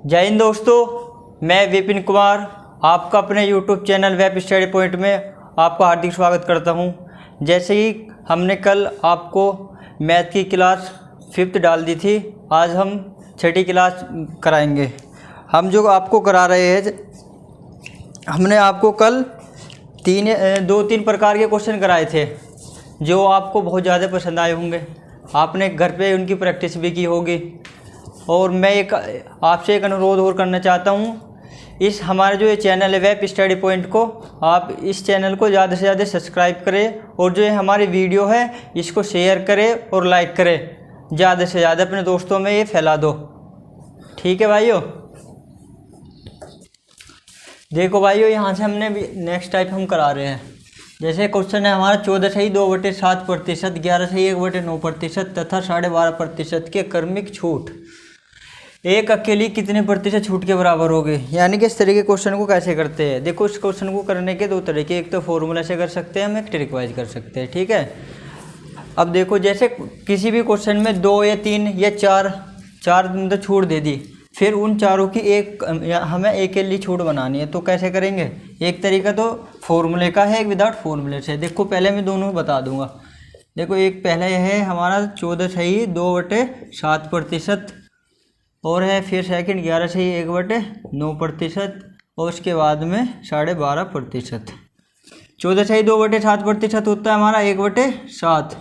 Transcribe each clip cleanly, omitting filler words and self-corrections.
जय हिंद दोस्तों, मैं विपिन कुमार आपका अपने YouTube channel web study point में आपका हार्दिक स्वागत करता हूं। जैसे ही हमने कल आपको मैथ की क्लास 5th डाल दी थी, आज हम 6ठी क्लास कराएंगे। हम जो आपको करा रहे हैं, हमने आपको कल 2-3 प्रकार के क्वेश्चन कराए थे जो आपको बहुत ज़्यादा पसंद आए होंगे। आपने घर पे उनकी प्रैक्टिस भी की होगी। और मैं आपसे एक अनुरोध और करना चाहता हूँ, इस हमारे जो ये चैनल है वेब स्टडी पॉइंट को, आप इस चैनल को ज़्यादा से ज़्यादा सब्सक्राइब करें और जो ये हमारी वीडियो है इसको शेयर करें और लाइक करें। ज़्यादा से ज़्यादा अपने दोस्तों में ये फैला दो। ठीक है भाइयों। देखो भाइयों, यहाँ से हमने भी नेक्स्ट टाइप हम करा रहे हैं। जैसे क्वेश्चन है हमारा 14.2/7%, 11.1/9% तथा 12.5% के क्रमिक छूट एक अकेली कितने प्रतिशत छूट के बराबर होगी। यानी कि इस तरह के क्वेश्चन को कैसे करते हैं। देखो, इस क्वेश्चन को करने के दो तरीके, एक तो फॉर्मूला से कर सकते हैं, हम एक ट्रिक वाइज कर सकते हैं। ठीक है। अब देखो, जैसे किसी भी क्वेश्चन में 2 या 3 या 4 तो छूट दे दी, फिर उन चारों की हमें एक अकेली छूट बनानी है। तो कैसे करेंगे। एक तरीका तो फॉर्मूले का है, एक विदाउट फॉर्मूले से। देखो, पहले मैं दोनों बता दूंगा। देखो, एक पहले है हमारा 14.2/7% और है फिर सेकंड 11.1/9% और उसके बाद में 12.5%। 14.2/7% होता है हमारा 1/7,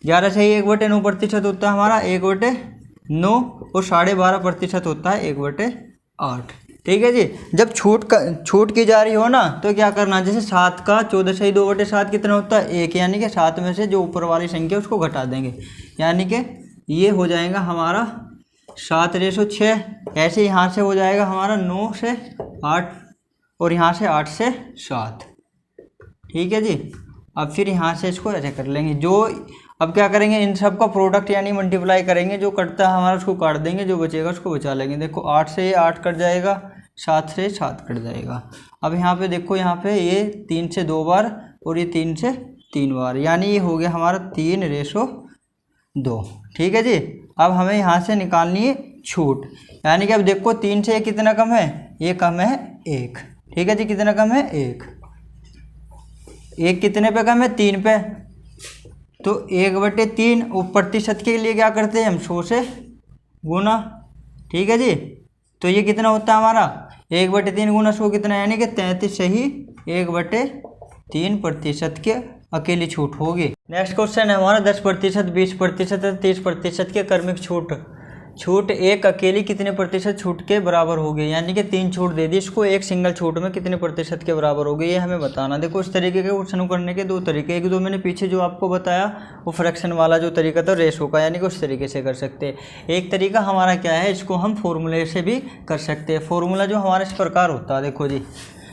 11.1/9% होता है हमारा 1/9 और 12.5% होता है 1/8। ठीक है जी। जब छूट की जा रही हो ना, तो क्या करना, जैसे 7 का 14.2/7 कितना होता है 1, यानी कि 7 में से जो ऊपर वाली संख्या उसको घटा देंगे, यानी कि ये हो जाएगा हमारा 7/6। ऐसे यहाँ से हो जाएगा हमारा 9 से 8 और यहाँ से 8 से 7। ठीक है जी। अब फिर यहाँ से इसको ऐसे कर लेंगे। अब क्या करेंगे, इन सब का प्रोडक्ट यानी मल्टीप्लाई करेंगे। जो कटता है हमारा उसको काट देंगे, जो बचेगा उसको बचा लेंगे। देखो, 8 से 8 कट जाएगा, 7 से 7 कट जाएगा। अब यहाँ पे देखो, यहाँ पे ये 3 से 2 बार और ये 3 से 3 बार, यानी ये हो गया हमारा 3/2। ठीक है जी। अब हमें यहाँ से निकालनी है छूट, यानी कि अब देखो 3 से कितना कम है, ये कम है 1। ठीक है जी। कितना कम है 1 कितने पे कम है 3 पे, तो 1/3। और प्रतिशत के लिए क्या करते हैं हम, 100 से गुना। ठीक है जी। तो ये कितना होता है हमारा 1/3 गुना 100 कितना, यानी कि 33 से ही 1/3% के अकेली छूट होगी। नेक्स्ट क्वेश्चन है हमारा 10%, 20% और 30% के क्रमिक छूट एक अकेली कितने प्रतिशत छूट के बराबर होगी। यानी कि 3 छूट दे दी, इसको एक सिंगल छूट में कितने प्रतिशत के बराबर होगी, ये हमें बताना। देखो, इस तरीके के क्वेश्चन करने के दो तरीके, एक दो मैंने पीछे जो आपको बताया वो फ्रैक्शन वाला जो तरीका था रेशो का, यानी कि उस तरीके से कर सकते हैं। एक तरीका हमारा क्या है, इसको हम फॉर्मूले से भी कर सकते हैं। फॉर्मूला जो हमारा इस प्रकार होता है, देखो जी,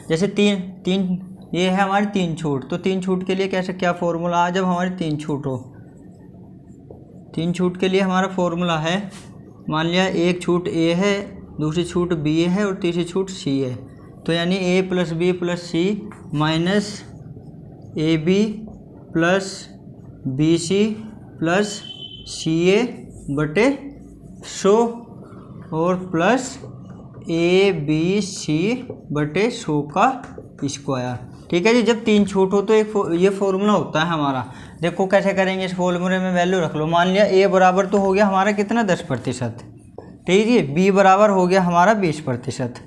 जैसे तीन ये है हमारी 3 छूट, तो 3 छूट के लिए कैसे क्या फॉर्मूला है। जब हमारी 3 छूट हो, 3 छूट के लिए हमारा फॉर्मूला है, मान लिया एक छूट ए है, दूसरी छूट बी है और तीसरी छूट सी है, तो यानी a + b + c minus ab + bc + ca/100 और प्लस abc/100 का स्क्वायर। ठीक है जी। जब 3 छूट हो तो ये फॉर्मूला होता है हमारा। देखो कैसे करेंगे, इस फॉर्मूले में वैल्यू रख लो। मान लिया a बराबर तो हो गया हमारा कितना 10%। ठीक है। b बराबर हो गया हमारा 20%।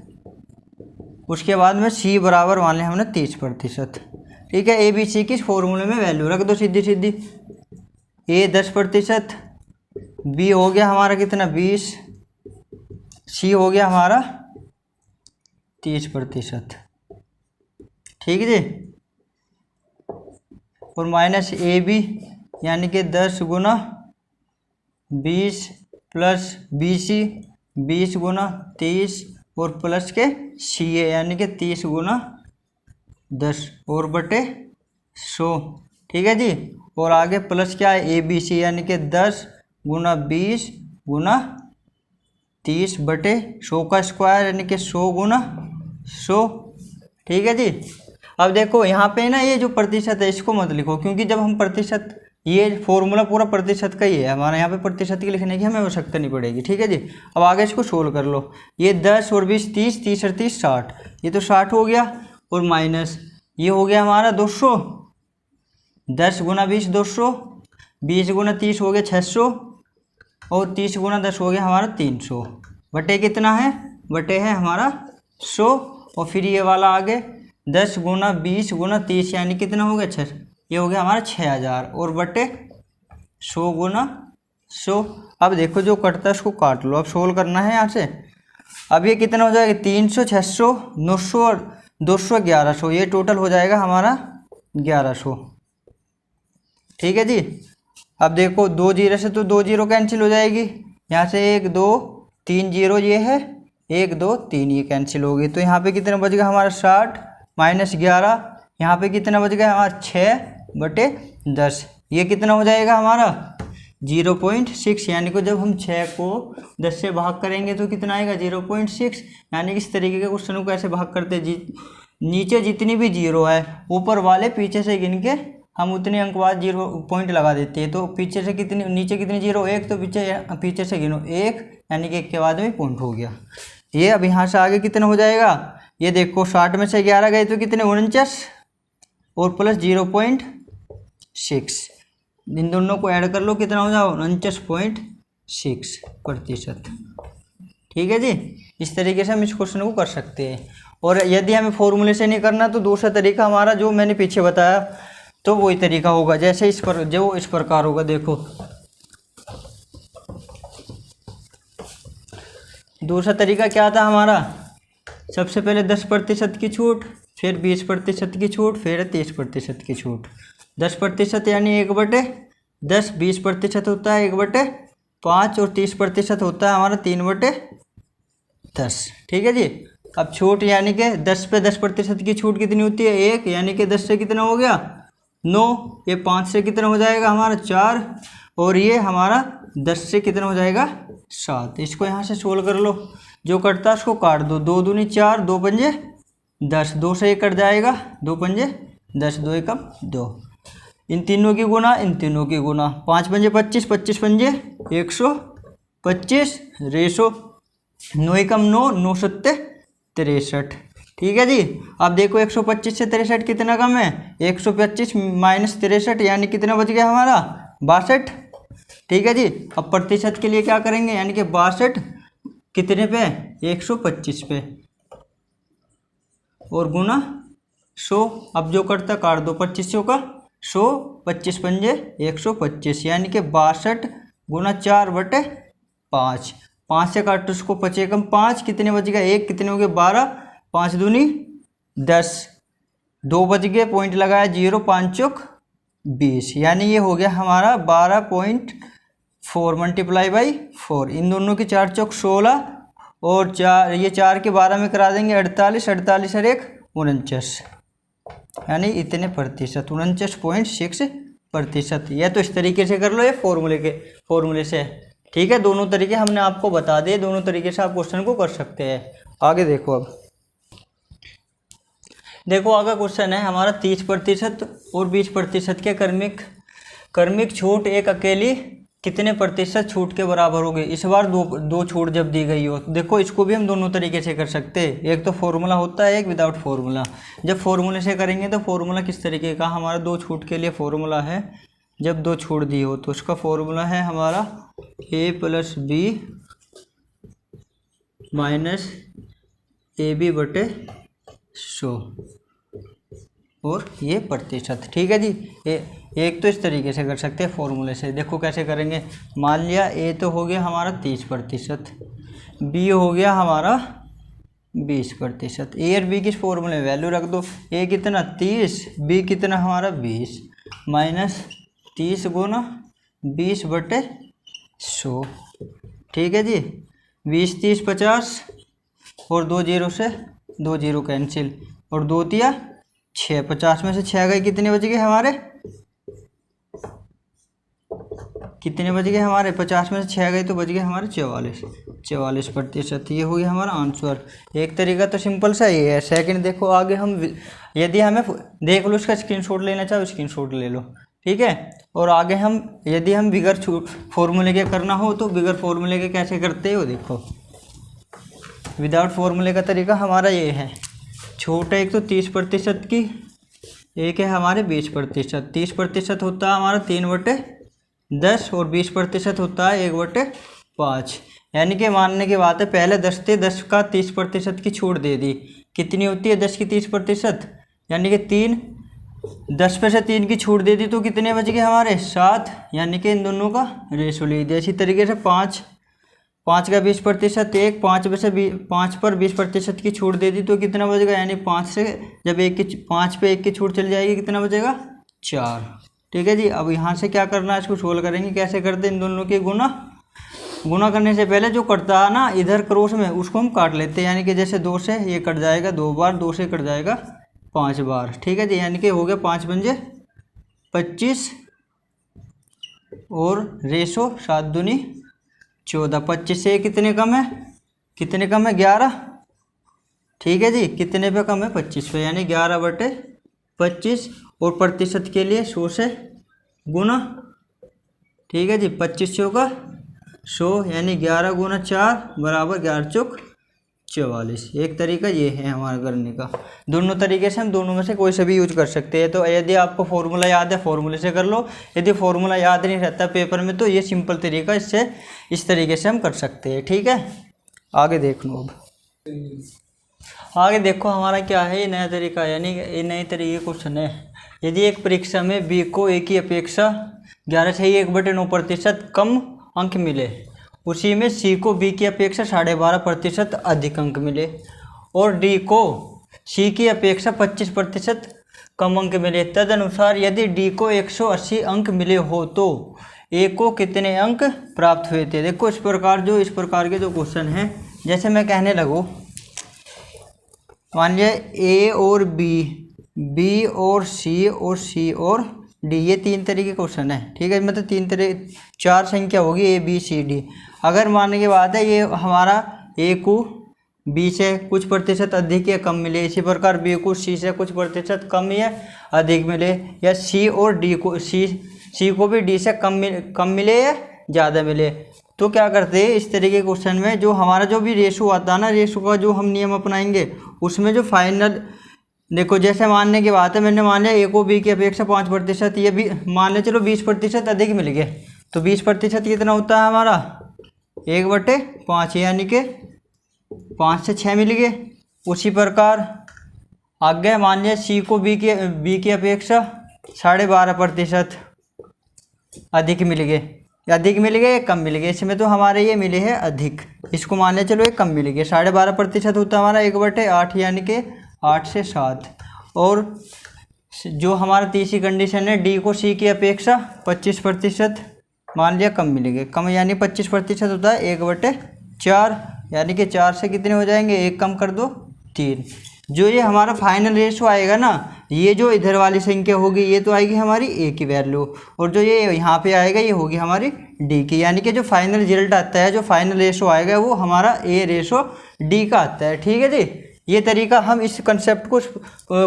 उसके बाद में c बराबर मान लिया हमने 30%। ठीक है। a b c की इस फॉर्मूले में वैल्यू रख दो सीधी सीधी। a 10%, b हो गया हमारा कितना 20, c हो गया हमारा 30%। ठीक है जी। और माइनस ए बी, यानी कि 10 गुना 20 + BC 20 गुना 30 और प्लस के CA, यानी कि 30 गुना 10 और बटे 100। ठीक है जी। और आगे प्लस क्या है ABC, यानी कि 10 गुना 20 गुना 30 बटे 100 का स्क्वायर, यानी कि 100 गुना 100। ठीक है जी। अब देखो यहाँ पे ना, ये जो प्रतिशत है इसको मत लिखो, क्योंकि जब हम प्रतिशत ये फॉर्मूला पूरा प्रतिशत का ही है हमारा, यहाँ पे प्रतिशत की लिखने की हमें आवश्यकता नहीं पड़ेगी। ठीक है जी। अब आगे इसको सोल्व कर लो। ये 10 और 20 30, 30 और 30 60, ये तो 60 हो गया, और माइनस ये हो गया हमारा 200, 10 गुना 20 200, 20 गुना 30 हो गया 600, और 30 गुना 10 हो गया हमारा 300, बटे कितना है, बटे है हमारा 100। और फिर ये वाला आगे 10 गुना 20 गुना 30 यानी कितना हो गया 6, ये हो गया हमारा 6000, और बटे 100 गुना 100। अब देखो जो कटता है उसको काट लो, अब सोल्व करना है यहाँ से। अब ये कितना हो जाएगा, 300 600 900 और 200 1100, ये टोटल हो जाएगा हमारा 1100। ठीक है जी। अब देखो 2 जीरो से तो 2 जीरो कैंसिल हो जाएगी, यहाँ से 1 2 3 जीरो ये है, 1 2 3 ये कैंसिल होगी, तो यहाँ पे कितना बच गया हमारा 60 माइनस 11, यहाँ पे कितना बच गया हमारा 6 बटे 10, ये कितना हो जाएगा हमारा 0.6, यानी कि जब हम 6 को 10 से भाग करेंगे तो कितना आएगा 0.6। यानी कि इस तरीके के क्वेश्चन को कैसे भाग करते हैं, नीचे जितनी भी जीरो है ऊपर वाले पीछे से गिन के हम उतने अंक बाद 0 पॉइंट लगा देते हैं। तो पीछे से कितनी, नीचे कितनी जीरो 1, तो पीछे से गिनो 1, यानी कि 1 के बाद में पॉइंट हो गया ये। अब यहाँ से आगे कितना हो जाएगा, ये देखो 60 में से 11 गए तो कितने 49, और प्लस 0.6, इन दोनों को ऐड कर लो कितना हो जाओ 49.6%। ठीक है जी। इस तरीके से हम इस क्वेश्चन को कर सकते हैं। और यदि हमें फॉर्मूले से नहीं करना तो दूसरा तरीका हमारा जो मैंने पीछे बताया तो वही तरीका होगा, जैसे इस प्रकार होगा। देखो दूसरा तरीका क्या था हमारा, सबसे पहले 10% की छूट, फिर 20% की छूट, फिर 30% की छूट। 10% यानी 1/10, 20% होता है 1/5, और 30% होता है हमारा 3/10। ठीक है जी। अब छूट यानी कि 10 पे 10% की छूट कितनी होती है 1, यानी कि 10 से कितना हो गया 9, ये 5 से कितना हो जाएगा हमारा 4, और ये हमारा 10 से कितना हो जाएगा 7। इसको यहाँ से सोल्व कर लो, जो कटता है उसको काट दो, 2 दूनी 4, 2 पंजे 10, 2 से 1 कट जाएगा, 2 पंजे 10, 2 एकम 2, इन तीनों की गुना, इन तीनों की गुना, 5 पंजे 25, 25 पंजे 125, रेशो 9 एकम 9, 9 सत्ते 63। ठीक है जी। अब देखो 125 से 63 कितना कम है, 125 माइनस 63, यानी कितना बच गया हमारा 62। ठीक है जी। अब प्रतिशत के लिए क्या करेंगे, यानी कि 62 कितने पे 125 पे, और गुना 100। अब जो करता काट दो 2500 का 100, 25 पंजे 125, यानी कि 62 गुना 4/5। 5 से काटो उसको 5 एकम 5, कितने बच गया 1, कितने हो गए 12, 5 दूनी 10, 2 बच गए, पॉइंट लगाया 0, 5 चौक 20, यानी ये हो गया हमारा 12.4 मल्टीप्लाई बाई 4। इन दोनों की 4 चौक 16, और 4 ये 4 के 12 में करा देंगे 48, 48 और 1 49, यानी इतने प्रतिशत 49.6%। यह तो इस तरीके से कर लो, ये फॉर्मूले से। ठीक है, दोनों तरीके हमने आपको बता दिए, दोनों तरीके से आप क्वेश्चन को कर सकते हैं। आगे देखो, अब देखो आगे क्वेश्चन है हमारा 30% और 20% के क्रमिक छूट एक अकेली कितने प्रतिशत छूट के बराबर होगी। इस बार दो छूट जब दी गई हो, देखो इसको भी हम दोनों तरीके से कर सकते हैं। एक तो फॉर्मूला होता है, एक विदाउट फॉर्मूला। जब फॉर्मूले से करेंगे तो फॉर्मूला किस तरीके का, हमारा 2 छूट के लिए फॉर्मूला है। जब 2 छूट दी हो तो उसका फॉर्मूला है हमारा a + b - ab बटे 100 और ये प्रतिशत। ठीक है जी। एक तो इस तरीके से कर सकते हैं फॉर्मूले से। देखो कैसे करेंगे, मान लिया a तो हो गया हमारा 30%, b हो गया हमारा 20%। a और b किस फॉर्मूले में वैल्यू रख दो, a कितना 30, b कितना हमारा 20, माइनस 30 गुना 20 बटे 100। ठीक है जी। 20 30 50 और 2 0 से 2 0 कैंसिल, और 2 तिया 6, 50 में से 6 गए, कितने बच गए हमारे, कितने बच गए हमारे 50 में से 6 गए तो बच गए हमारे 44%। ये हो गया हमारा आंसर। एक तरीका तो सिंपल सा ही है। सेकंड देखो आगे हम, यदि हमें देख लो, इसका स्क्रीनशॉट लेना चाहो स्क्रीनशॉट ले लो। ठीक है। और आगे हम यदि हम बिगर फॉर्मूले के करना हो तो बिगर फॉर्मूले के कैसे करते हो, देखो विदाउट फॉर्मूले का तरीका हमारा ये है। छूट एक तो 30% की, एक है हमारे 20%। 30% होता है हमारा 3/10 और 20% होता है 1/5। यानी कि मानने की बात है पहले 10 थे, 10 का 30% की छूट दे दी। कितनी होती है 10 की 30%, यानी कि 3, 10 में से 3 की छूट दे दी तो कितने बच गए हमारे 7। यानी कि इन दोनों का रेशो ले दिया। इसी तरीके से 5 का 20%, 1 5 में से 5 पर 20% की छूट दे दी तो कितना बचेगा, यानी 5 से जब 5 पे 1 की छूट चली जाएगी कितना बचेगा 4। ठीक है जी। अब यहाँ से क्या करना है, इसको सोल्व करेंगे। कैसे करते हैं, इन दोनों के गुना करने से पहले जो कटता है ना इधर क्रॉस में उसको हम काट लेते हैं। यानी कि जैसे 2 से ये कट जाएगा 2 बार, 2 से कट जाएगा 5 बार। ठीक है जी। यानी कि हो गया 5 पंजे 25 और रेशो 7 दूनी 14। 25 से कितने कम है, 11। ठीक है जी। कितने पे कम है 25 पे, यानी 11/25। और प्रतिशत के लिए 100 से गुना। ठीक है जी। 25 का 100 यानी 11 गुना 4 बराबर 11 चौक 44। एक तरीका ये है हमारा करने का। दोनों तरीके से हम दोनों में से कोई से भी यूज कर सकते हैं। तो यदि आपको फॉर्मूला याद है फॉर्मूले से कर लो, यदि फॉर्मूला याद नहीं रहता पेपर में तो ये सिंपल तरीका इससे इस तरीके से हम कर सकते हैं। ठीक है। आगे देख लो। अब आगे देखो हमारा क्या है, ये नया तरीका, यानी ये नए तरीके क्वेश्चन है। यदि एक परीक्षा में बी को ए की अपेक्षा 11.1/9% कम अंक मिले, उसी में सी को बी की अपेक्षा 12.5% अधिक अंक मिले, और डी को सी की अपेक्षा 25% कम अंक मिले, तदनुसार यदि डी को 180 अंक मिले हो तो ए को कितने अंक प्राप्त हुए थे। देखो इस प्रकार के जो क्वेश्चन हैं, जैसे मैं कहने लगूँ, मान लिया ए और बी और सी और डी, ये 3 तरीके क्वेश्चन है। ठीक है। मतलब 4 संख्या होगी ए बी सी डी। अगर मानने की बात है ये हमारा ए को बी से कुछ प्रतिशत अधिक या कम मिले, इसी प्रकार बी को सी से कुछ प्रतिशत कम या अधिक मिले, या सी और डी को सी को भी डी से कम मिले या ज़्यादा मिले, तो क्या करते हैं इस तरीके के क्वेश्चन में जो हमारा जो भी रेशो आता है ना, रेशो का जो हम नियम अपनाएंगे उसमें जो फाइनल, देखो जैसे मानने की बात है मैंने मान लिया ए को बी की अपेक्षा 5%, ये भी मान ले चलो 20% अधिक मिल गए, तो 20% कितना होता है हमारा 1/5, यानी कि 5 से 6 मिल गए। उसी प्रकार आगे मान लिया सी को बी की अपेक्षा 12.5% अधिक मिल गए, कम मिल गए, इसमें तो हमारे ये मिले हैं अधिक, इसको मान लिया चलो ये कम मिल गए। 12.5% होता है हमारा 1/8, यानी कि 8 से 7। और जो हमारा तीसरी कंडीशन है डी को सी की अपेक्षा 25% मान लिया कम मिलेंगे, कम यानी 25% होता है 1/4, यानी कि 4 से कितने हो जाएंगे, 1 कम कर दो 3। जो ये हमारा फाइनल रेशो आएगा ना, ये जो इधर वाली संख्या होगी ये तो आएगी हमारी ए की वैल्यू, और जो ये यहाँ पे आएगा ये होगी हमारी डी की, यानी कि जो फाइनल रिजल्ट आता है, जो फाइनल रेशो आएगा वो हमारा ए रेशो डी का आता है। ठीक है जी। ये तरीका हम इस कंसेप्ट को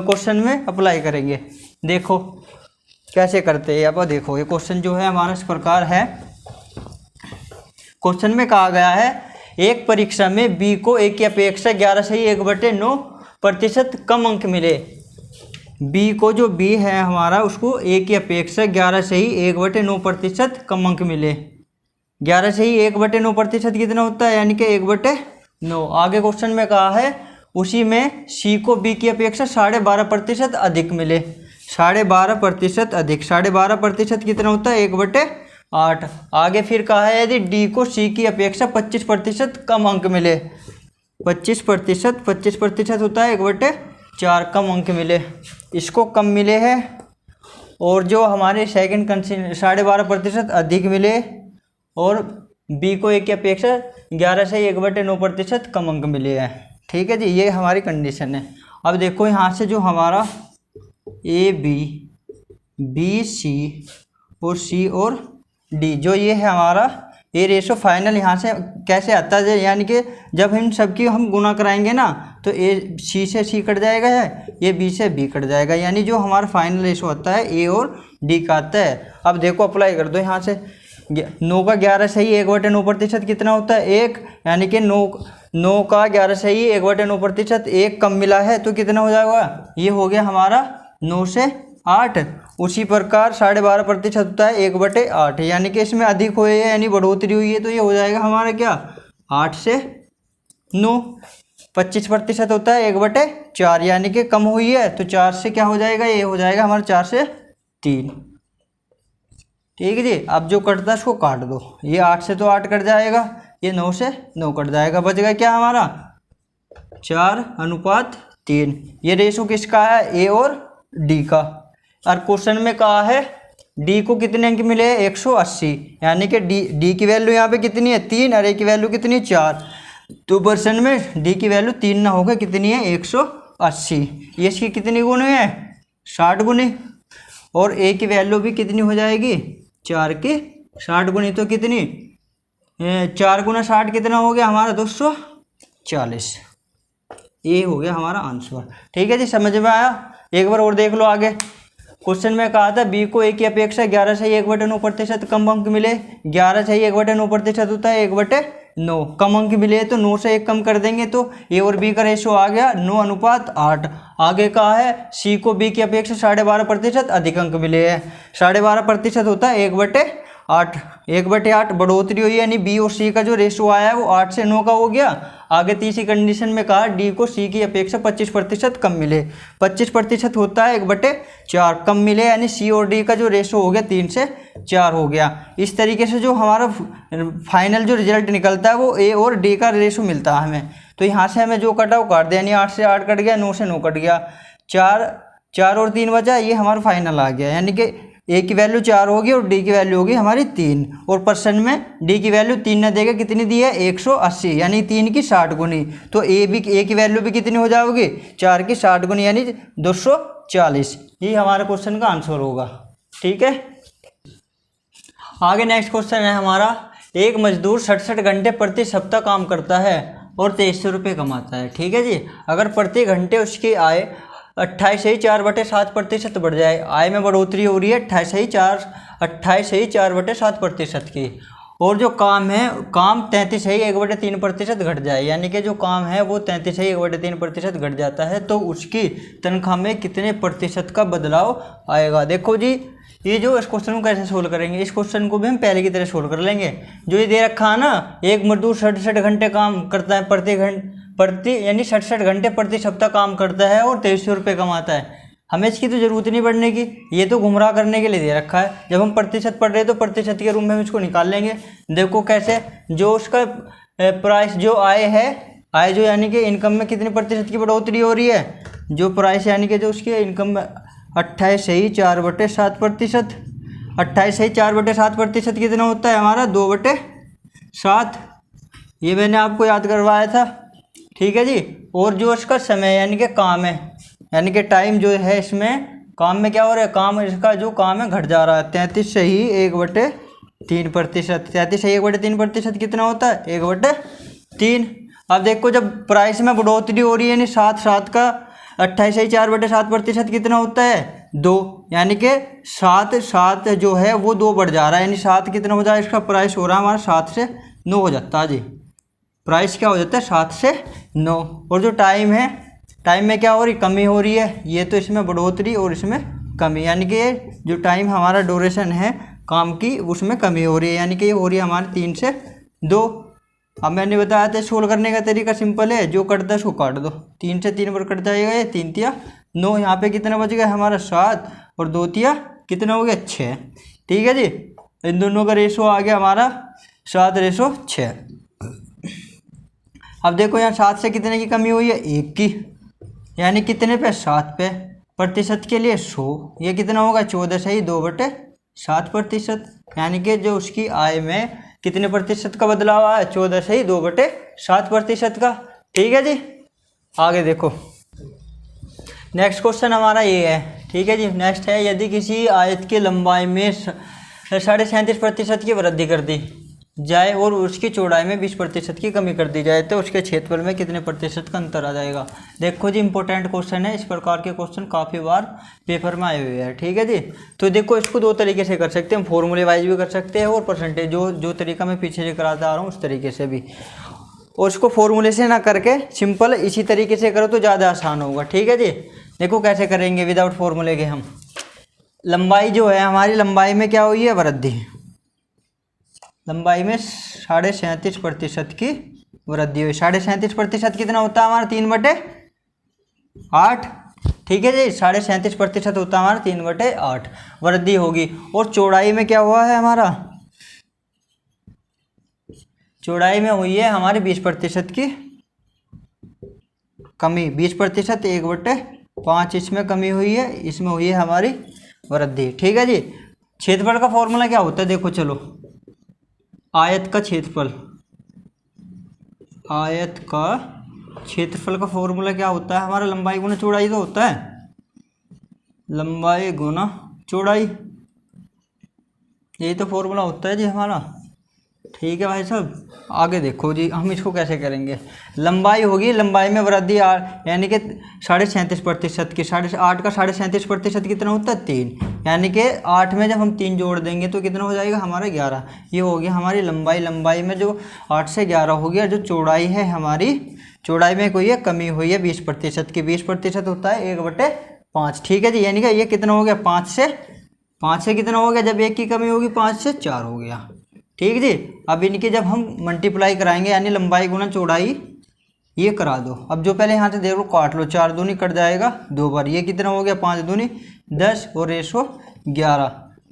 क्वेश्चन में अप्लाई करेंगे। देखो कैसे करते हैं। अब देखो ये क्वेश्चन जो है हमारा इस प्रकार है। क्वेश्चन में कहा गया है एक परीक्षा में बी को ए की अपेक्षा 11.1/9% कम अंक मिले। बी को जो बी है हमारा उसको ए की अपेक्षा 11.1/9% कम अंक मिले। 11.1/9% कितना होता है, यानी कि 1/9। आगे क्वेश्चन में कहा है उसी में सी को बी की अपेक्षा 12.5% अधिक मिले। 12.5% अधिक, 12.5% कितना होता है 1/8। आगे फिर कहा है यदि डी को सी की अपेक्षा 25% कम अंक मिले। 25% होता है 1/4 कम अंक मिले, इसको कम मिले हैं। और जो हमारे सेकंड कंडीशन 12.5% अधिक मिले, और बी को ए की अपेक्षा 11 से 1/9% कम अंक मिले हैं। ठीक है जी। ये हमारी कंडीशन है। अब देखो यहाँ से जो हमारा ए बी सी और डी, जो ये है हमारा ये रेशो फाइनल यहाँ से कैसे आता है, यानी कि जब इन सबकी हम गुना कराएंगे ना तो ए सी से सी कट जाएगा है, ये बी से बी कट जाएगा, यानी जो हमारा फाइनल रेशो आता है ए और डी का आता है। अब देखो अप्लाई कर दो यहाँ से, 9 का 11 सही 1/9% कितना होता है 1, यानी कि 9 का 11 सही 1/9%, 1 कम मिला है तो कितना हो जाएगा, ये हो गया हमारा 9 से 8। उसी प्रकार 12.5% होता है 1/8, यानी कि इसमें अधिक हुए है यानी बढ़ोतरी हुई है तो ये हो जाएगा हमारा क्या 8 से 9। 25% होता है 1/4, यानी कि कम हुई है तो 4 से क्या हो जाएगा, ये हो जाएगा हमारा 4 से 3। ठीक है जी। अब जो कटता है उसको काट दो, ये 8 से तो 8 कट जाएगा, ये 9 से 9 कट जाएगा, बच गया क्या हमारा 4:3। ये रेशो किसका है, ए और डी का। और क्वेश्चन में कहा है डी को कितने अंक मिले 180, यानी कि डी की वैल्यू यहाँ पे कितनी है 3 और ए की वैल्यू कितनी है 4, तो पर्सन में डी की वैल्यू 3 ना होकर कितनी है 180। ये इसकी कितनी गुनी है 60 गुनी, और ए की वैल्यू भी कितनी हो जाएगी 4 की 60 गुनी, तो कितनी 4 गुना 60 कितना हो गया हमारा 240। ये हो गया हमारा आंसर। ठीक है जी, समझ में आया। एक बार और देख लो आगे। क्वेश्चन में कहा था बी को ए की अपेक्षा 11 से 1/9% कम अंक मिले। 11 से 1/9% होता है 1/9, कम अंक मिले तो 9 से 1 कम कर देंगे तो ए और बी का रेशो आ गया 9:8। आगे कहा है सी को बी की अपेक्षा 12.5% अधिक अंक मिले हैं। 12.5% होता है 1/8, 1/8 बढ़ोतरी हुई, यानी बी और सी का जो रेशो आया है वो 8 से 9 का हो गया। आगे तीसरी कंडीशन में कहा डी को सी की अपेक्षा 25% कम मिले। 25% होता है 1/4, कम मिले, यानी सी और डी का जो रेशो हो गया 3 से 4 हो गया। इस तरीके से जो हमारा फाइनल जो रिजल्ट निकलता है वो ए और डी का रेशो मिलता है हमें। तो यहाँ से हमें जो कटा वो काट दिया, यानी 8 से 8 कट गया, 9 से 9 कट गया, 4 और 3 बचा, ये हमारा फाइनल आ गया। यानी कि ए की वैल्यू 4 होगी और डी की वैल्यू होगी हमारी 3, और पर्सन में डी की वैल्यू 3 न देगा, कितनी दी है 180, यानी 3 की 60 गुनी, तो ए की वैल्यू भी कितनी हो जाओगी 4 की 60 गुनी, यानी 240। ये हमारे क्वेश्चन का आंसर होगा। ठीक है, आगे नेक्स्ट क्वेश्चन है हमारा, एक मजदूर 67 घंटे प्रति सप्ताह काम करता है और 2300 रुपये कमाता है। ठीक है जी, अगर प्रति घंटे उसकी आय 28.4/7% बढ़ जाए, आय में बढ़ोतरी हो रही है 28.4/7% की, और जो काम है काम 33.1/3% घट जाए, यानी कि जो काम है वो 33.1/3% घट जाता है, तो उसकी तनख्वाह में कितने प्रतिशत का बदलाव आएगा। देखो जी, ये जो इस क्वेश्चन को कैसे सोल्व करेंगे, इस क्वेश्चन को भी हम पहले की तरह सोल्व कर लेंगे। जो ये दे रखा है ना, एक मजदूर 67 घंटे काम करता है प्रति यानी 67 घंटे प्रति सप्ताह काम करता है और 2300 रुपये कमाता है। हमें इसकी तो ज़रूरत नहीं पढ़ने की, ये तो गुमराह करने के लिए दे रखा है। जब हम प्रतिशत पढ़ रहे हैं तो प्रतिशत के रूप में हम इसको निकाल लेंगे। देखो कैसे, जो उसका प्राइस जो आय है, आय जो यानी कि इनकम में कितने प्रतिशत की बढ़ोतरी हो रही है, जो प्राइस यानी कि जो उसकी इनकम में 28.4/7%, 28.4/7% कितना होता है हमारा 2/7, ये मैंने आपको याद करवाया था। ठीक है जी, और जो इसका समय यानी कि काम है, यानी कि टाइम जो है, इसमें काम में क्या हो रहा है, काम इसका जो काम है घट जा रहा है 33.1/3%। 33.1/3% कितना होता है 1/3। अब देखो जब प्राइस में बढ़ोतरी हो रही है, यानी 7 का 28.4/7% कितना होता है 2, यानी कि 7 जो है वो 2 बढ़ जा रहा है, यानी 7 कितना हो जाए, इसका प्राइस हो रहा है हमारा 7 से 9 हो जाता है जी। प्राइस क्या हो जाता है 7 से 9। और जो टाइम है, टाइम में क्या हो रही, कमी हो रही है, ये तो इसमें बढ़ोतरी और इसमें कमी, यानी कि जो टाइम हमारा ड्यूरेशन है काम की उसमें कमी हो रही है, यानी कि ये हो रही है हमारे 3 से 2। अब मैंने बताया था सोल्व करने का तरीका सिंपल है, जो कटता है उसको काट दो, 3 से 3 पर कट जाएगा, ये 3 तिया 9, यहाँ पे कितना बच गया हमारा 7 और 2 तिया कितना हो गया 6। ठीक है जी, इन दोनों का रेशो आ गया हमारा 7:6। अब देखो यहाँ 7 से कितने की कमी हुई है 1 की, यानी कितने पे 7 पे, प्रतिशत के लिए 100, ये कितना होगा 14.2/7%, यानी कि जो उसकी आय में कितने प्रतिशत का बदलाव आया 14.2/7% का। ठीक है जी, आगे देखो नेक्स्ट क्वेश्चन हमारा ये है। ठीक है जी, नेक्स्ट है, यदि किसी आयत की लंबाई में 37.5% की वृद्धि कर दी, जाए और उसकी चौड़ाई में 20% की कमी कर दी जाए तो उसके क्षेत्रफल में कितने प्रतिशत का अंतर आ जाएगा। देखो जी, इंपॉर्टेंट क्वेश्चन है, इस प्रकार के क्वेश्चन काफ़ी बार पेपर में आए हुए हैं। ठीक है जी, तो देखो इसको दो तरीके से कर सकते हैं, हम फॉर्मूले वाइज भी कर सकते हैं और परसेंटेज जो तरीका मैं पीछे से कराता आ रहा हूँ उस तरीके से भी। और उसको फॉर्मूले से ना करके सिंपल इसी तरीके से करो तो ज़्यादा आसान होगा। ठीक है जी, देखो कैसे करेंगे विदाउट फॉर्मूले के हम। लंबाई जो है हमारी, लंबाई में क्या हुई है, वृद्धि। लंबाई में 37.5% की वृद्धि हुई। 37.5% कितना होता है हमारा, 3/8। ठीक है जी, 37.5% होता है हमारा 3/8 वृद्धि होगी। और चौड़ाई में क्या हुआ है हमारा, चौड़ाई में हुई है हमारी 20% की कमी। 20% 1/5 इसमें कमी हुई है, इसमें हुई है हमारी वृद्धि। ठीक है जी, क्षेत्रफल का फॉर्मूला क्या होता है, देखो चलो, आयत का क्षेत्रफल। आयत का क्षेत्रफल का फॉर्मूला क्या होता है हमारा, लंबाई गुना चौड़ाई तो होता है, लंबाई गुना चौड़ाई, यही तो फॉर्मूला होता है जी हमारा। ठीक है भाई साहब, आगे देखो जी हम इसको कैसे करेंगे। लंबाई होगी, लंबाई में वृद्धि यानी कि 37.5% की, 8 का 37.5% कितना होता है, 3, यानी कि 8 में जब हम 3 जोड़ देंगे तो कितना हो जाएगा हमारा, 11। ये हो गया हमारी लंबाई। लंबाई में जो 8 से 11 हो गया। जो चौड़ाई है हमारी, चौड़ाई में कोई है कमी हुई है 20% की। 20% होता है 1/5। ठीक है जी, यानी कि ये कितना हो गया, 5 से कितना हो गया, जब 1 की कमी होगी 5 से 4 हो गया। ठीक जी, अब इनके जब हम मल्टीप्लाई कराएंगे यानी लंबाई गुना चौड़ाई, ये करा दो। अब जो पहले यहाँ से देखो काट लो, 4 दूनी कट जाएगा 2 बार, ये कितना हो गया, 5 दूनी 10 और रेशो 11।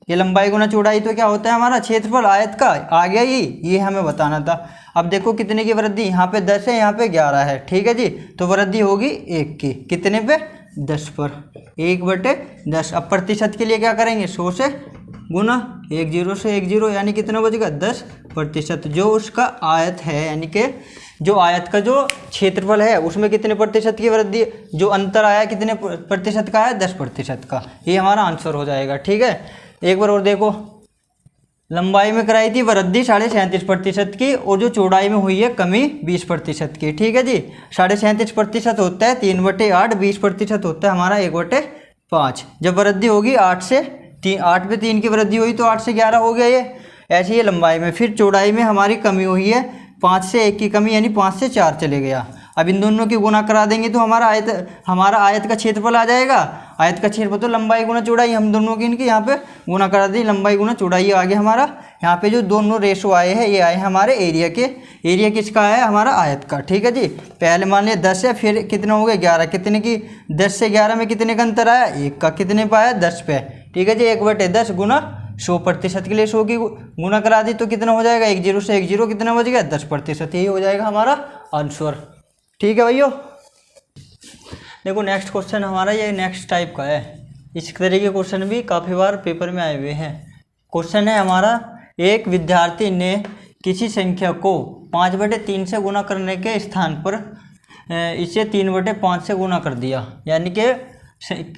ये लंबाई गुना चौड़ाई तो क्या होता है हमारा, क्षेत्रफल आयत का आ गया, ये हमें बताना था। अब देखो कितने की वृद्धि, यहाँ पे 10 है, यहाँ पे 11 है। ठीक है जी, तो वृद्धि होगी 1 की, कितने पे, 10 पर, 1/10। अब प्रतिशत के लिए क्या करेंगे, 100 से गुना 1 0 से 1 0, यानी कितना बचेगा, 10%। जो उसका आयत है, यानी कि जो आयत का जो क्षेत्रफल है उसमें कितने प्रतिशत की वृद्धि, जो अंतर आया कितने प्रतिशत का है, 10% का। ये हमारा आंसर हो जाएगा। ठीक है, एक बार और देखो, लंबाई में कराई थी वृद्धि 37.5% की और जो चौड़ाई में हुई है कमी 20% की। ठीक है जी, 37.5% होता है 3/8, 20% होता है हमारा 1/5। जब वृद्धि होगी 8 से 3, 8 पे 3 की वृद्धि हुई तो 8 से 11 हो गया ये। ऐसे ही लंबाई में, फिर चौड़ाई में हमारी कमी हुई है 5 से 1 की कमी, यानी 5 से 4 चले गया। अब इन दोनों की गुना करा देंगे तो हमारा आयत का क्षेत्रफल आ जाएगा। आयत का क्षेत्रफल तो लंबाई गुना चौड़ाई, हम दोनों की इनकी यहाँ पे गुना करा दी, लंबाई गुना चौड़ाई आ गया हमारा। यहाँ पे जो दोनों रेशो आए हैं ये आए हमारे एरिया के। एरिया किसका आया, हमारा आयत का। ठीक है जी, पहले मान लिया 10 है, फिर कितना हो गया 11, कितने की, 10 से 11 में कितने का अंतर आया, 1 का, कितने पे आया, 10 पे। ठीक है जी, 1/10 गुना 100% के लिए 100 की गुना करा दी तो कितना हो जाएगा, 1 0 से 1 0 कितना बच गया, 10%। यही हो जाएगा हमारा आंसर। ठीक है भैया, देखो नेक्स्ट क्वेश्चन हमारा ये नेक्स्ट टाइप का है। इस तरह के क्वेश्चन भी काफ़ी बार पेपर में आए हुए हैं। क्वेश्चन है हमारा, एक विद्यार्थी ने किसी संख्या को 5/3 से गुना करने के स्थान पर इसे 3/5 से गुना कर दिया। यानी कि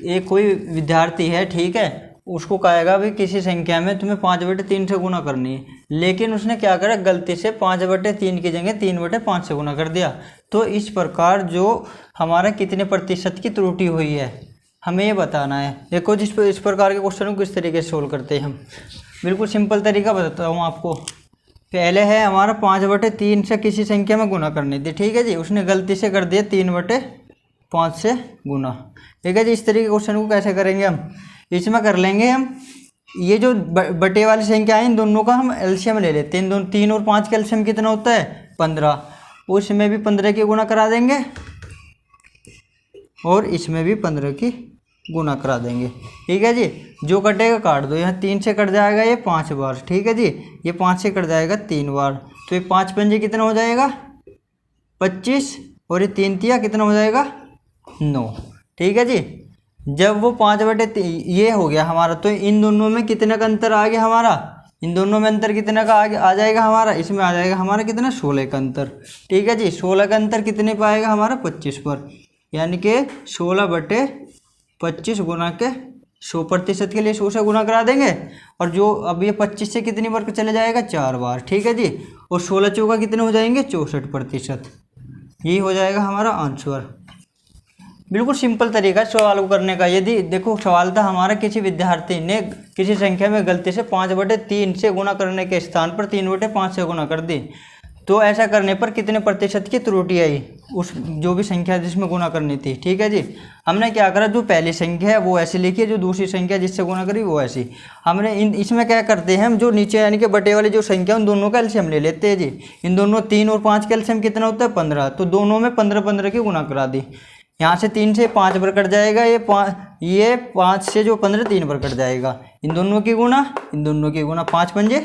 एक कोई विद्यार्थी है, ठीक है, उसको कहेगा भी किसी संख्या में तुम्हें 5/3 से गुना करनी है, लेकिन उसने क्या करा, गलती से 5/3 की जगह 3/5 से गुना कर दिया। तो इस प्रकार जो हमारा कितने प्रतिशत की त्रुटि हुई है हमें ये बताना है। देखो इस प्रकार के क्वेश्चन को किस तरीके से सोल्व करते हैं हम, बिल्कुल सिंपल तरीका बताता हूँ आपको। पहले है हमारा 5/3 से किसी संख्या में गुना करनी थी, ठीक है जी, उसने गलती से कर दिया 3/5 से गुना। ठीक है जी, इस तरीके के क्वेश्चन को कैसे करेंगे हम, इसमें कर लेंगे हम ये जो बटे वाली संख्या है इन दोनों का हम एलसीएम ले लेते हैं। 3 और 5 का एलसीएम कितना होता है, 15। उसमें भी 15 की गुना करा देंगे और इसमें भी 15 की गुना करा देंगे। ठीक है जी, जो कटेगा काट दो, यहाँ 3 से कट जाएगा ये 5 बार, ठीक है जी, ये 5 से कट जाएगा 3 बार, तो ये 5 पंजे कितना हो जाएगा 25 और ये 3 तिया कितना हो जाएगा 9। ठीक है जी, जब वो 5/3 ये हो गया हमारा, तो इन दोनों में कितने का अंतर आ गया हमारा, इन दोनों में अंतर कितने का आ जाएगा हमारा, इसमें आ जाएगा हमारा कितना 16 का अंतर। ठीक है जी, 16 का अंतर कितने पर आएगा हमारा 25 पर, यानी कि 16/25 गुना के 100% के लिए 100 से गुना करा देंगे। और जो अब ये 25 से कितनी बार चले जाएगा, 4 बार, ठीक है जी। और 16 चौका कितने हो जाएंगे, 64%। यही हो जाएगा हमारा आंसर। बिल्कुल सिंपल तरीका है सवाल को करने का। यदि देखो सवाल था हमारा, किसी विद्यार्थी ने किसी संख्या में गलती से 5/3 से गुना करने के स्थान पर 3/5 से गुना कर दी, तो ऐसा करने पर कितने प्रतिशत की त्रुटि आई उस जो भी संख्या जिसमें गुना करनी थी, ठीक है जी। हमने क्या करा, जो पहली संख्या है वो ऐसी लिखी है, जो दूसरी संख्या जिससे गुना करी वो ऐसी। हमने इसमें क्या करते हैं, हम जो नीचे यानी कि बटे वाली जो संख्या उन दोनों का एलसीएम ले लेते हैं जी। इन दोनों 3 और 5 का एलसीएम कितना होता है, 15, तो दोनों में 15 की गुना करा दी। यहाँ से 3 से 5 बार कट जाएगा, ये 5 से जो 15 3 बार कट जाएगा। इन दोनों की गुना, इन दोनों की गुना, 5 पंजे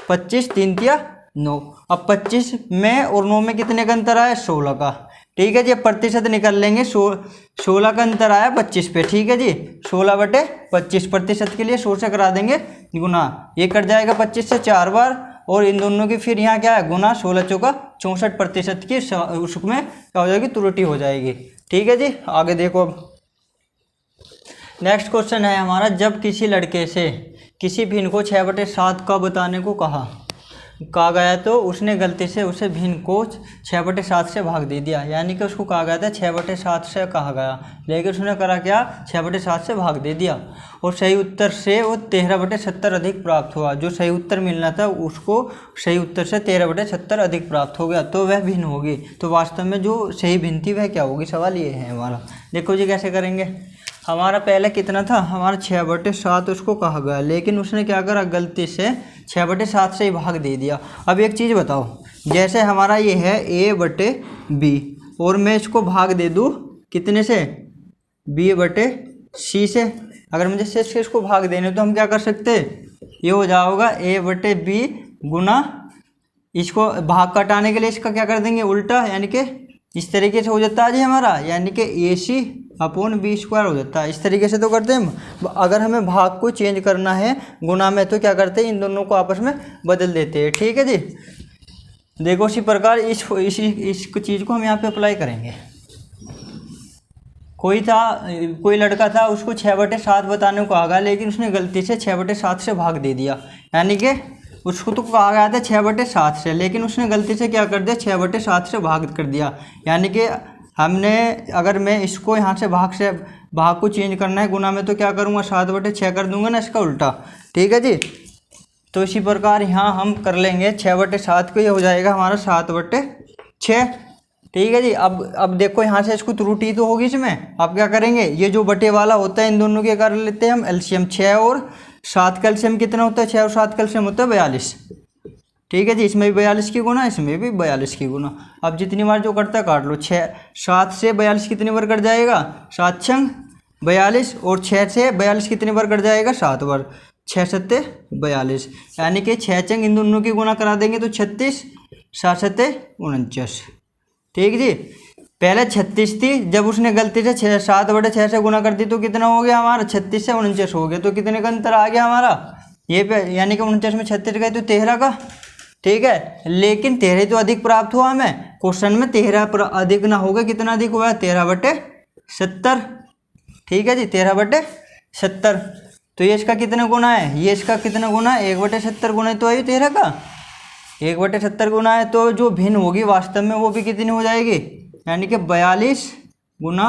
25, 3 तिया 9। अब 25 में और 9 में कितने का अंतर आया, 16 का, ठीक है जी। अब प्रतिशत निकल लेंगे, 16 का अंतर आया 25 पे, ठीक है जी। 16/25 प्रतिशत के लिए 100 से करा देंगे गुना, ये कट जाएगा 25 से 4 बार। और इन दोनों की फिर यहाँ क्या है, गुना, 16 चौका 64% की उसमें क्या हो जाएगी, त्रुटि हो जाएगी, ठीक है जी। आगे देखो, अब नेक्स्ट क्वेश्चन है हमारा, जब किसी लड़के से किसी भिन्न को 6/7 का बताने को कहा गया तो उसने गलती से उसे भिन्न को 6/7 से भाग दे दिया। यानी कि उसको कहा गया था 6/7 से कहा गया, लेकिन उसने करा क्या, 6/7 से भाग दे दिया। और सही उत्तर से वो 13/70 अधिक प्राप्त हुआ। जो सही उत्तर मिलना था उसको सही उत्तर से 13/70 अधिक प्राप्त हो गया, तो वह भिन्न होगी। तो वास्तव में जो सही भिन्न थी वह क्या होगी, सवाल ये है हमारा। देखो जी कैसे करेंगे। हमारा पहले कितना था, हमारा 6/7 उसको कहा गया, लेकिन उसने क्या करा, गलती से 6/7 से ही भाग दे दिया। अब एक चीज़ बताओ, जैसे हमारा ये है A/B और मैं इसको भाग दे दूँ कितने से, B/C से। अगर मुझे से इसको भाग देने तो हम क्या कर सकते हैं, ये हो जाएगा A/B गुना, इसको भाग कटाने के लिए इसका क्या कर देंगे, उल्टा, यानी कि इस तरीके से हो जाता है जी हमारा, यानी कि AC/B² हो जाता है। इस तरीके से तो करते हैं हम। अगर हमें भाग को चेंज करना है गुना में, तो क्या करते हैं, इन दोनों को आपस में बदल देते हैं, ठीक है जी। देखो इसी प्रकार इस चीज़ को हम यहाँ पे अप्लाई करेंगे। कोई लड़का था, उसको 6/7 बताने को कहा गया, लेकिन उसने गलती से 6/7 से भाग दे दिया। यानी कि उसको तो कहा गया था 6/7 से, लेकिन उसने गलती से क्या कर दिया, 6/7 से भाग कर दिया। यानी कि हमने, अगर मैं इसको यहाँ से भाग को चेंज करना है गुना में, तो क्या करूँगा, 7/6 कर दूंगा ना, इसका उल्टा, ठीक है जी। तो इसी प्रकार यहाँ हम कर लेंगे 6/7 को, ये हो जाएगा हमारा 7/6, ठीक है जी। अब देखो यहाँ से इसको त्रुटि तो होगी इसमें। अब क्या करेंगे, ये जो बटे वाला होता है इन दोनों के कर लेते हैं हम एलसीएम। 6 और 7 का एलसीएम कितना होता है, 6 और 7 का एलसीएम होता है 42, ठीक है जी। इसमें भी 42 की गुना, इसमें भी 42 की गुना। अब जितनी बार जो करता है काट लो। 7 से 42 कितनी बार कट जाएगा, 7 छंग 42, और 6 से 42 कितनी बार कट जाएगा, 7 बार, 6 सत्ते 42, यानी कि 6 चंग इन दोनों की गुना करा देंगे तो 36, 7 सत्ते 49, ठीक जी। पहले 36 थी, जब उसने गलती से 7/6 से गुना कर दी तो कितना हो गया हमारा, 36 से 49 हो गया। तो कितने का अंतर आ गया हमारा ये पे, यानी कि 49 में 36 गए तो 13 का, ठीक है। लेकिन 13 तो अधिक प्राप्त हुआ हमें, क्वेश्चन में 13 अधिक ना होगा, कितना अधिक हुआ, 13/70, ठीक है जी, 13/70। तो ये इसका कितना गुना है, ये इसका कितना गुना है, 1/70 गुना तो आई 13 का, 1/70 गुना है। तो जो भिन्न होगी वास्तव में वो भी कितनी हो जाएगी, यानी कि 42 गुना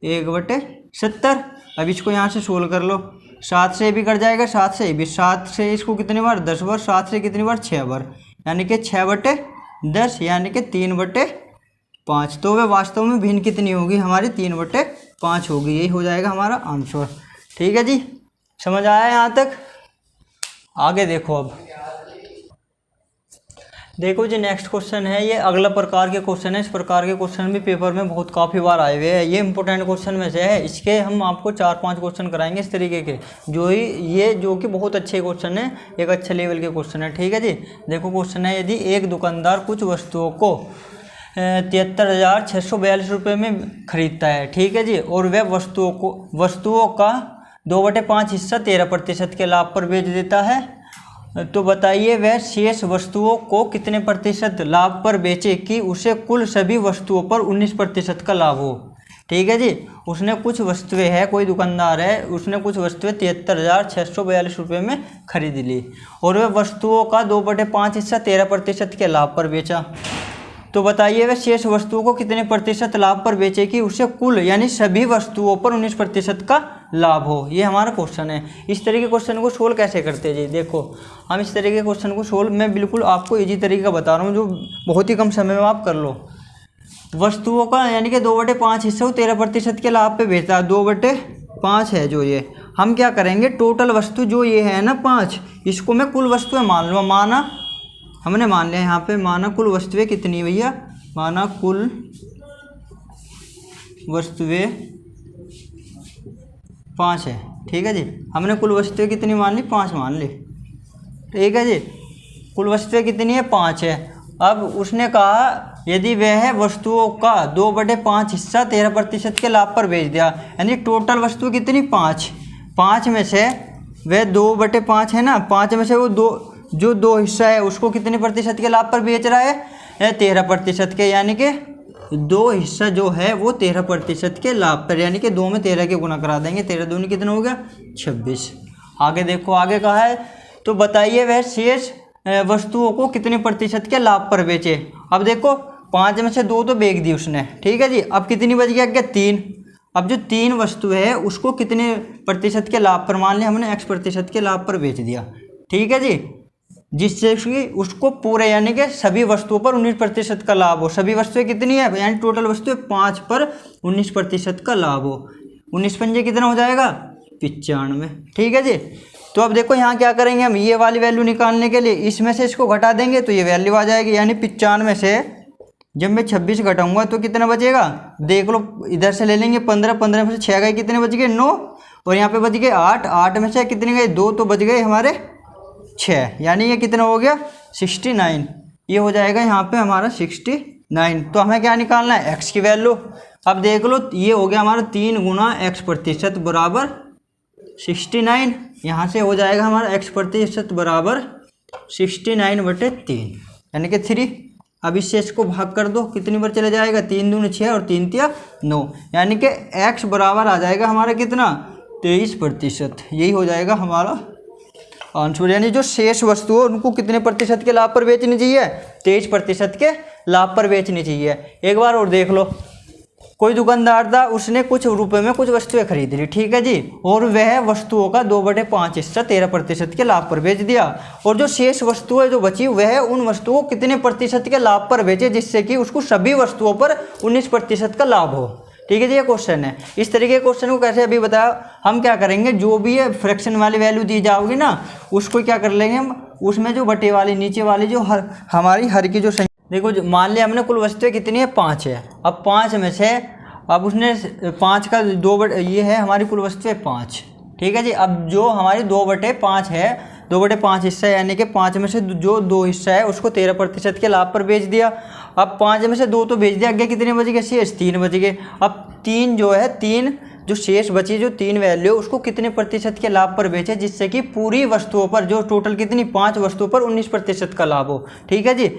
1/70। अब इसको यहाँ से सोल्व कर लो, 7 से भी कट जाएगा, 7 से भी, 7 से इसको कितनी बार, 10 बार, 7 से कितनी बार, 6 बार, यानी कि 6/10, यानी कि 3/5। तो वह वास्तव में भिन्न कितनी होगी हमारी, 3/5 होगी। यही हो जाएगा हमारा आंसर, ठीक है जी। समझ आया यहाँ तक। आगे देखो, अब देखो जी नेक्स्ट क्वेश्चन है, ये अगला प्रकार के क्वेश्चन है। इस प्रकार के क्वेश्चन भी पेपर में बहुत काफ़ी बार आए हुए हैं। ये इंपॉर्टेंट क्वेश्चन में से है। इसके हम आपको 4-5 क्वेश्चन कराएंगे इस तरीके के, जो कि बहुत अच्छे क्वेश्चन है, एक अच्छे लेवल के क्वेश्चन है, ठीक है जी। देखो क्वेश्चन है, यदि एक दुकानदार कुछ वस्तुओं को 73,642 रुपये में खरीदता है, ठीक है जी, और वह वस्तुओं का 2/5 हिस्सा 13% के लाभ पर बेच देता है, तो बताइए वह शेष वस्तुओं को कितने प्रतिशत लाभ पर बेचे कि उसे कुल सभी वस्तुओं पर 19% का लाभ हो, ठीक है जी। उसने कुछ वस्तुएं है, कोई दुकानदार है, उसने कुछ वस्तुएं 73,642 रुपये में खरीद ली और वह वस्तुओं का 2/5 हिस्सा 13% के लाभ पर बेचा। तो बताइए वह शेष वस्तुओं को कितने प्रतिशत लाभ पर बेचे कि उसे कुल यानी सभी वस्तुओं पर 19% का लाभ हो। ये हमारा क्वेश्चन है। इस तरह के क्वेश्चन को सोल्व कैसे करते हैं जी, देखो हम इस तरह के क्वेश्चन को सोल्व मैं बिल्कुल आपको इजी तरीका बता रहा हूँ जो बहुत ही कम समय में आप कर लो। वस्तुओं का यानी कि 2/5 हिस्सा 13% के लाभ पे बेचता है। 2/5 है जो ये, हम क्या करेंगे टोटल वस्तु जो ये है ना 5, इसको मैं कुल वस्तुएं मान लूँ। माना हमने मान लिया यहाँ पे, माना कुल वस्तुएं कितनी भैया, माना कुल वस्तुएं 5 है। ठीक है जी, हमने कुल वस्तुएं कितनी मान ली, 5 मान ली। ठीक है जी, कुल वस्तुएं कितनी है, 5 है। अब उसने कहा यदि वह वस्तुओं का 2/5 हिस्सा 13% के लाभ पर बेच दिया, यानी टोटल वस्तु कितनी 5 में से वह 2/5 है ना, 5 में से वो जो 2 हिस्सा है उसको कितने प्रतिशत के लाभ पर बेच रहा है 13% के, यानी कि 2 हिस्सा जो है वो 13% के लाभ पर, यानी कि 2 में 13 के गुना करा देंगे, 13 दूनी कितना हो गया 26। आगे देखो, आगे कहा है तो बताइए वह शेष वस्तुओं को कितने प्रतिशत के लाभ पर बेचे। अब देखो 5 में से 2 तो बेच दी उसने, ठीक है जी। अब कितनी बच गया क्या 3। अब जो 3 वस्तु है उसको कितने प्रतिशत के लाभ पर, मान लिया हमने x% के लाभ पर बेच दिया, ठीक है जी, जिससे कि उसको पूरे यानी कि सभी वस्तुओं पर 19% का लाभ हो। सभी वस्तुएं कितनी है यानी टोटल वस्तुएं 5 पर 19% का लाभ हो। 19 पंजे कितना हो जाएगा 95। ठीक है जी। तो अब देखो यहाँ क्या करेंगे हम, ये वाली वैल्यू निकालने के लिए इसमें से इसको घटा देंगे तो ये वैल्यू आ जाएगी, यानी 95 से जब मैं 26 घटाऊंगा तो कितना बचेगा, देख लो इधर से ले लेंगे 15, 15 में से 6 गए, कितने बच गए 9, और यहाँ पे बच गए 8, 8 में से कितने गए 2, तो बच गए हमारे 6, यानी ये कितना हो गया 69। ये हो जाएगा यहाँ पे हमारा 69। तो हमें क्या निकालना है x की वैल्यू। अब देख लो ये हो गया हमारा 3 गुना x% बराबर 69। यहाँ से हो जाएगा हमारा x% बराबर 69/3 यानी कि 3। अब इससे इसको भाग कर दो, कितनी बार चले जाएगा 3 दूनी 6 और 3 तिया 9, यानी कि x बराबर आ जाएगा हमारा कितना 23%। यही हो जाएगा हमारा आंसर। यानी जो शेष वस्तु हो उनको कितने प्रतिशत के लाभ पर बेचनी चाहिए 23% के लाभ पर बेचनी चाहिए। एक बार और देख लो, कोई दुकानदार था, उसने कुछ रुपए में कुछ वस्तुएं खरीद ली, ठीक है जी, और वह वस्तुओं का 2/5 हिस्सा 13% के लाभ पर बेच दिया, और जो शेष वस्तुएं जो बची वह उन वस्तुओं को कितने प्रतिशत के लाभ पर बेचे जिससे कि उसको सभी वस्तुओं पर 19% का लाभ हो। ठीक है जी, ये क्वेश्चन है। इस तरीके के क्वेश्चन को कैसे अभी बताया, हम क्या करेंगे जो भी है फ्रैक्शन वाली वैल्यू दी जाओगी ना उसको क्या कर लेंगे हम, उसमें जो बटे वाली नीचे वाली जो हमारी हर की जो देखो मान लिया हमने कुल वस्तुएं कितनी है 5 है। अब 5 में से अब उसने 5 का 2 ये है हमारी कुल वस्तुएं 5, ठीक है जी। अब जो हमारी 2/5 है, 2/5 हिस्सा यानी कि 5 में से जो 2 हिस्सा है उसको 13% के लाभ पर बेच दिया। अब 5 में से 2 तो बेच दिया, आगे कितने बच गए शेष 3 बच गए। अब 3 जो है 3 जो शेष बची जो 3 वैल्यू उसको कितने प्रतिशत के लाभ पर बेचे जिससे कि पूरी वस्तुओं पर जो टोटल कितनी 5 वस्तुओं पर 19% का लाभ हो। ठीक है जी।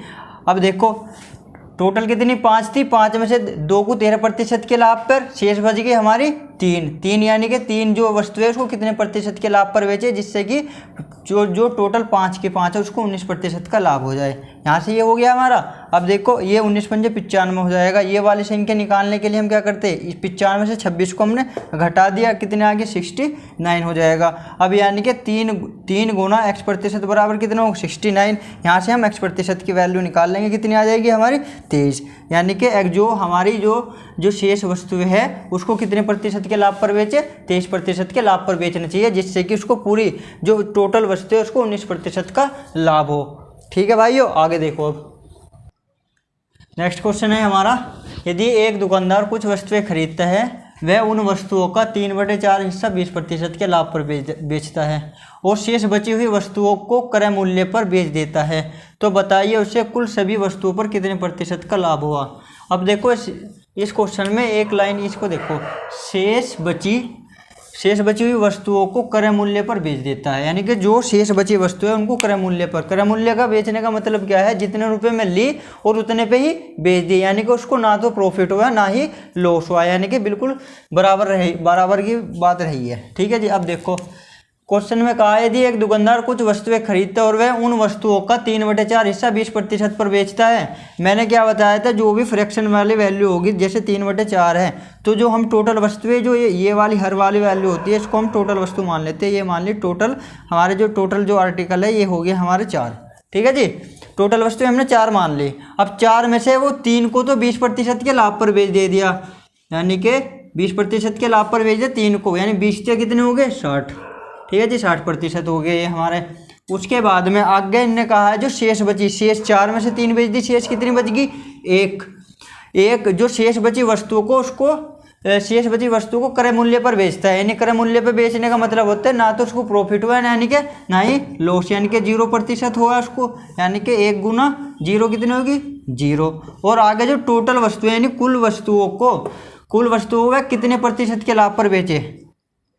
अब देखो टोटल कितनी 5 थी, 5 में से 2 को 13% के लाभ पर, शेष बच गई हमारी 3 यानी कि 3 जो वस्तु है उसको कितने प्रतिशत के लाभ पर बेचे जिससे कि जो टोटल 5 के 5 है उसको 19% का लाभ हो जाए। यहाँ से ये हो गया हमारा। अब देखो ये 19 पंजे 95 हो जाएगा। ये वाली संख्या निकालने के लिए हम क्या करते हैं, इस 95 से 26 को हमने घटा दिया, कितने आगे 69 हो जाएगा। अब यानी कि 3 गुना x% बराबर कितना हो 69। यहाँ से हम x% की वैल्यू निकाल लेंगे, कितनी आ जाएगी हमारी 23, यानी कि जो हमारी जो शेष वस्तु है उसको कितने प्रतिशत के लाभ पर बेचे 23% के लाभ पर बेचना चाहिए जिससे कि उसको पूरी जो टोटल वस्तु है उसको 19% का लाभ हो। ठीक है भाइयों, आगे देखो। अब नेक्स्ट क्वेश्चन है हमारा, यदि एक दुकानदार कुछ वस्तुएं खरीदता है वह उन वस्तुओं का 3/4 हिस्सा 20% के लाभ पर बेचता है और शेष बची हुई वस्तुओं को क्रय मूल्य पर बेच देता है, तो बताइए उसे कुल सभी वस्तुओं पर कितने प्रतिशत का लाभ हुआ। अब देखो इस क्वेश्चन में एक लाइन इसको देखो, शेष बची शेष बची हुई वस्तुओं को क्रय मूल्य पर बेच देता है। यानी कि जो शेष बची वस्तु है उनको क्रय मूल्य पर, क्रय मूल्य का बेचने का मतलब क्या है, जितने रुपए में ली और उतने पे ही बेच दी, यानी कि उसको ना तो प्रॉफिट हुआ ना ही लॉस हुआ, यानी कि बिल्कुल बराबर की बात रही है। ठीक है जी। अब देखो क्वेश्चन में कहा है यदि एक दुकानदार कुछ वस्तुएं खरीदता है और वह उन वस्तुओं का 3/4 हिस्सा 20% पर बेचता है। मैंने क्या बताया था, जो भी फ्रैक्शन वाली वैल्यू होगी, जैसे 3/4 है तो जो हम टोटल वस्तुएं जो ये वाली हर वाली वैल्यू होती है इसको हम टोटल वस्तु मान लेते हैं। ये मान ली टोटल हमारे जो टोटल जो आर्टिकल है ये हो गया हमारे 4। ठीक है जी। टोटल वस्तु हमने 4 मान ली। अब 4 में से वो 3 को तो 20% के लाभ पर बेच दे दिया, यानी कि 20% के लाभ पर बेच दिया 3 को, यानी 20 से कितने हो गए 60। ठीक है जी, 60% हो गए ये हमारे। उसके बाद में आगे इन्होंने कहा है जो शेष बची, शेष 4 में से 3 बेच दी, शेष कितनी बच गई 1। जो शेष बची वस्तुओं को शेष बची वस्तु को क्रय मूल्य पर बेचता है। यानी क्रय मूल्य पर बेचने का मतलब होता है ना तो उसको प्रॉफिट हुआ यानी कि ना ही लॉस, यानी कि 0% हुआ उसको, यानी कि 1 गुना 0 कितनी होगी 0। और आगे जो टोटल वस्तु यानी कुल वस्तुओं को कितने प्रतिशत के लाभ पर बेचे।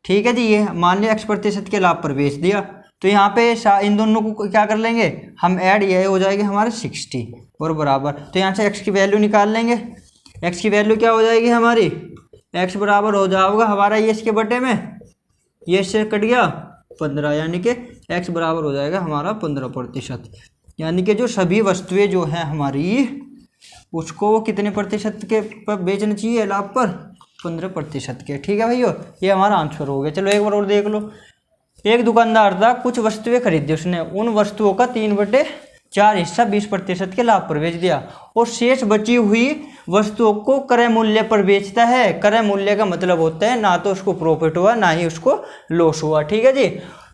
ठीक है जी। ये मान लिया X% के लाभ पर बेच दिया, तो यहाँ पे इन दोनों को क्या कर लेंगे हम ऐड, ये हो जाएगी हमारे 60 और बराबर। तो यहाँ से X की वैल्यू निकाल लेंगे। X की वैल्यू क्या हो जाएगी हमारी, X बराबर हो जाएगा हमारा ये इसके बटे में, ये इससे कट गया 15, यानी कि X बराबर हो जाएगा हमारा 15%। यानी कि जो सभी वस्तुएं जो हैं हमारी उसको वो कितने प्रतिशत के पर बेचना चाहिए लाभ पर, 15% के। ठीक है भैया, ये हमारा आंसर हो गया। चलो एक बार और देख लो। एक दुकानदार था, कुछ वस्तुएं खरीदी उसने, उन वस्तुओं का 3/4 हिस्सा 20% के लाभ पर बेच दिया और शेष बची हुई वस्तुओं को क्रय मूल्य पर बेचता है। क्रय मूल्य का मतलब होता है ना तो उसको प्रॉफिट हुआ ना ही उसको लॉस हुआ। ठीक है जी।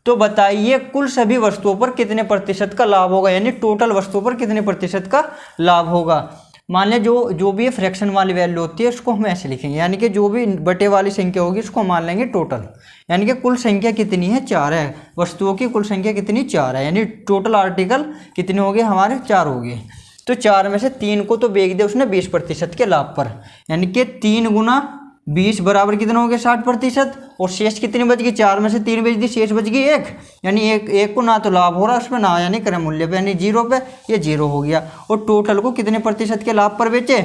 तो बताइए कुल सभी वस्तुओं पर कितने प्रतिशत का लाभ होगा, यानी टोटल वस्तुओं पर कितने प्रतिशत का लाभ होगा। मान लें जो भी फ्रैक्शन वाली वैल्यू होती है उसको हम ऐसे लिखेंगे, यानी कि जो भी बटे वाली संख्या होगी उसको मान लेंगे टोटल, यानी कि कुल संख्या कितनी है 4 है, वस्तुओं की कुल संख्या कितनी 4 है, यानी टोटल आर्टिकल कितने हो गए हमारे 4 हो गए। तो 4 में से 3 को तो बेच दिया उसने 20% के लाभ पर, यानी कि 3 गुना 20 बराबर कितना हो गया 60%। और शेष कितनी बच गई, 4 में से 3 बेच दी, शेष बच गई 1, यानी एक को ना तो लाभ हो रहा उसमें ना यानी क्रय मूल्य पे, यानी 0 पे, ये 0 हो गया। और टोटल को कितने प्रतिशत के लाभ पर बेचे,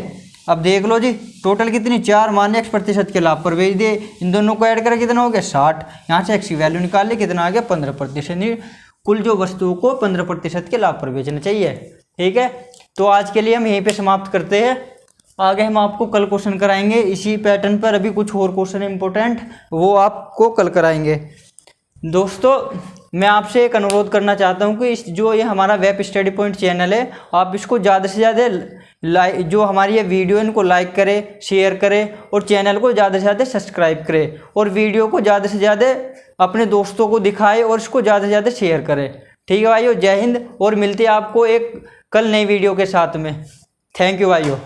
अब देख लो जी टोटल कितनी 4 माने X% के लाभ पर बेच दिए, इन दोनों को ऐड करके कितना हो गया 60। यहाँ से X की वैल्यू निकाल ली, कितना आ गया 15%। कुल जो वस्तुओं को 15% के लाभ पर बेचना चाहिए। ठीक है, तो आज के लिए हम यहीं पे समाप्त करते हैं। आगे हम आपको कल क्वेश्चन कराएंगे इसी पैटर्न पर, अभी कुछ और क्वेश्चन इंपॉर्टेंट वो आपको कल कराएंगे। दोस्तों मैं आपसे एक अनुरोध करना चाहता हूँ कि इस जो ये हमारा वेब स्टडी पॉइंट चैनल है, आप इसको ज़्यादा से ज़्यादा जो हमारी ये वीडियो इनको लाइक करें, शेयर करें और चैनल को ज़्यादा से ज़्यादा सब्सक्राइब करें और वीडियो को ज़्यादा से ज़्यादा अपने दोस्तों को दिखाएं और इसको ज़्यादा से ज़्यादा शेयर करें। ठीक है भाइयों, जय हिंद, और मिलते हैं आपको एक कल नई वीडियो के साथ में। थैंक यू भाइयों।